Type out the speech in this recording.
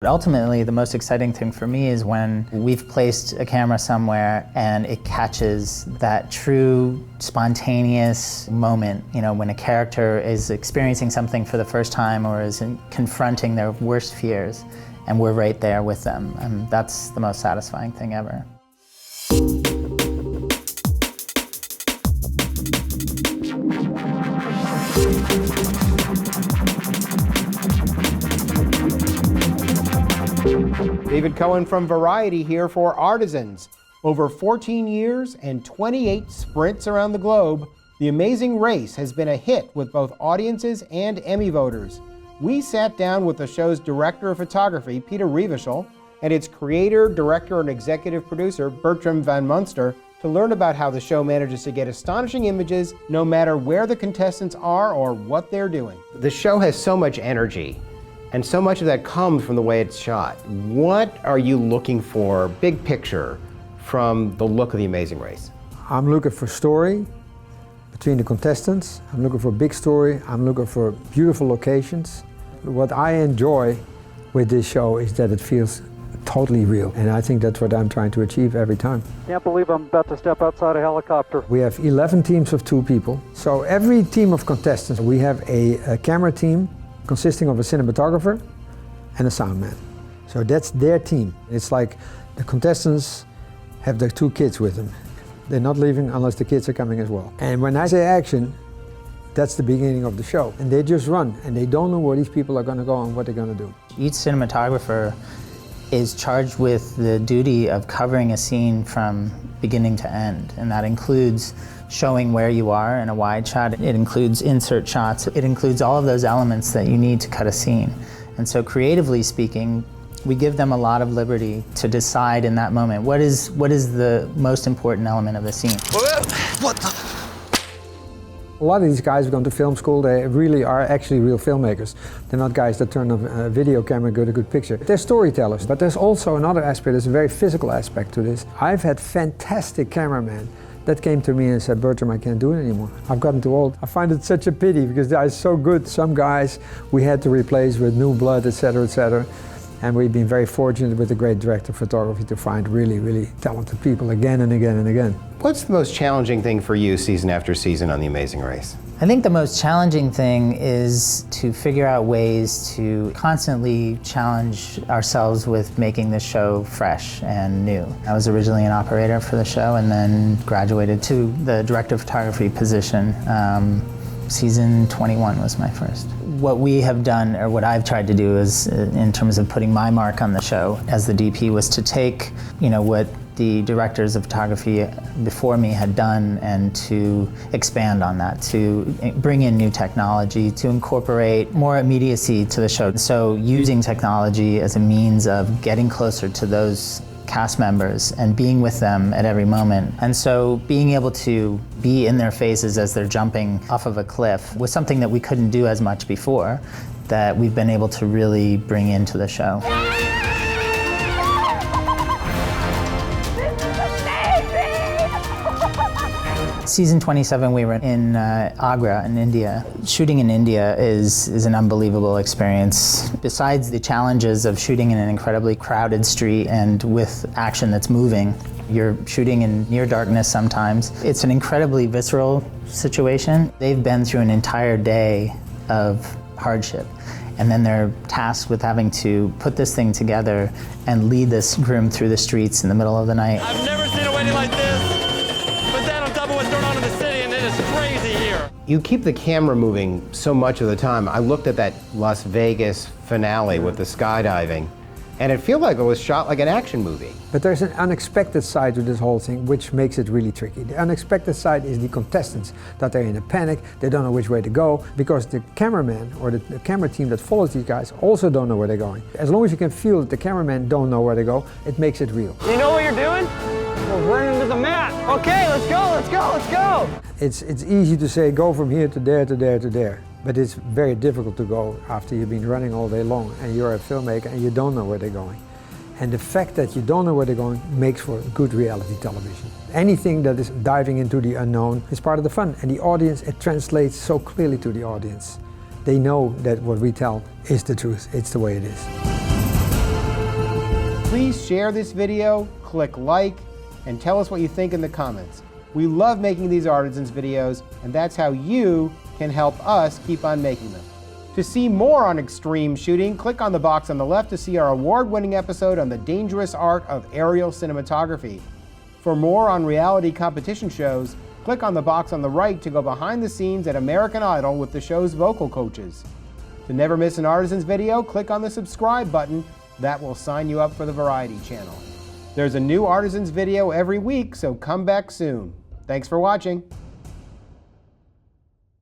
But ultimately, the most exciting thing for me is when we've placed a camera somewhere and it catches that true, spontaneous moment, when a character is experiencing something for the first time or is confronting their worst fears, and we're right there with them. And that's the most satisfying thing ever. David Cohen from Variety here for Artisans. Over 14 years and 28 sprints around the globe, The Amazing Race has been a hit with both audiences and Emmy voters. We sat down with the show's director of photography, Peter Rieveschl, and its creator, director, and executive producer, Bertram van Munster, to learn about how the show manages to get astonishing images no matter where the contestants are or what they're doing. The show has so much energy, and so much of that comes from the way it's shot. What are you looking for, big picture, from the look of The Amazing Race? I'm looking for story between the contestants. I'm looking for big story. I'm looking for beautiful locations. What I enjoy with this show is that it feels totally real, and I think that's what I'm trying to achieve every time. Can't believe I'm about to step outside a helicopter. We have 11 teams of 2 people. So every team of contestants, we have a camera team consisting of a cinematographer and a sound man. So that's their team. It's like the contestants have their 2 kids with them. They're not leaving unless the kids are coming as well. And when I say action, that's the beginning of the show. And they just run, and they don't know where these people are gonna go and what they're gonna do. Each cinematographer is charged with the duty of covering a scene from beginning to end, and that includes showing where you are in a wide shot. It includes insert shots. It includes all of those elements that you need to cut a scene. And so creatively speaking, we give them a lot of liberty to decide in that moment what is the most important element of the scene. What the? A lot of these guys have gone to film school. They really are actually real filmmakers. They're not guys that turn on a video camera and get a good picture. They're storytellers, but there's also another aspect. There's a very physical aspect to this. I've had fantastic cameramen that came to me and said, Bertram, I can't do it anymore. I've gotten too old. I find it such a pity because the guy's so good. Some guys we had to replace with new blood, etc., etc. And we've been very fortunate with the great director of photography to find really, really talented people again and again and again. What's the most challenging thing for you season after season on The Amazing Race? I think the most challenging thing is to figure out ways to constantly challenge ourselves with making the show fresh and new. I was originally an operator for the show and then graduated to the director of photography position. Season 21 was my first. What we have done, or what I've tried to do is, in terms of putting my mark on the show as the DP, was to take, what the directors of photography before me had done and to expand on that, to bring in new technology, to incorporate more immediacy to the show. So using technology as a means of getting closer to those cast members and being with them at every moment. And so being able to be in their faces as they're jumping off of a cliff was something that we couldn't do as much before, that we've been able to really bring into the show. Season 27, we were in Agra in India. Shooting in India is an unbelievable experience. Besides the challenges of shooting in an incredibly crowded street and with action that's moving, you're shooting in near darkness sometimes. It's an incredibly visceral situation. They've been through an entire day of hardship, and then they're tasked with having to put this thing together and lead this groom through the streets in the middle of the night. I've never seen a wedding like this. But then on top of what's going on in the city, and it is crazy here. You keep the camera moving so much of the time. I looked at that Las Vegas finale with the skydiving, and it feels like it was shot like an action movie. But there's an unexpected side to this whole thing, which makes it really tricky. The unexpected side is the contestants, that they're in a panic, they don't know which way to go, because the cameraman or the camera team that follows these guys also don't know where they're going. As long as you can feel that the cameramen don't know where they go, it makes it real. You know what you're doing? We're running to the mat. Okay, let's go, let's go, let's go. It's easy to say go from here to there, to there, to there. But it's very difficult to go after you've been running all day long and you're a filmmaker and you don't know where they're going. And the fact that you don't know where they're going makes for good reality television. Anything that is diving into the unknown is part of the fun. And the audience, it translates so clearly to the audience. They know that what we tell is the truth. It's the way it is. Please share this video, click like, and tell us what you think in the comments. We love making these Artisans videos, and that's how you can help us keep on making them. To see more on extreme shooting, click on the box on the left to see our award-winning episode on the dangerous art of aerial cinematography. For more on reality competition shows, click on the box on the right to go behind the scenes at American Idol with the show's vocal coaches. To never miss an Artisans video, click on the subscribe button. That will sign you up for the Variety channel. There's a new Artisans video every week, so come back soon. Thanks for watching.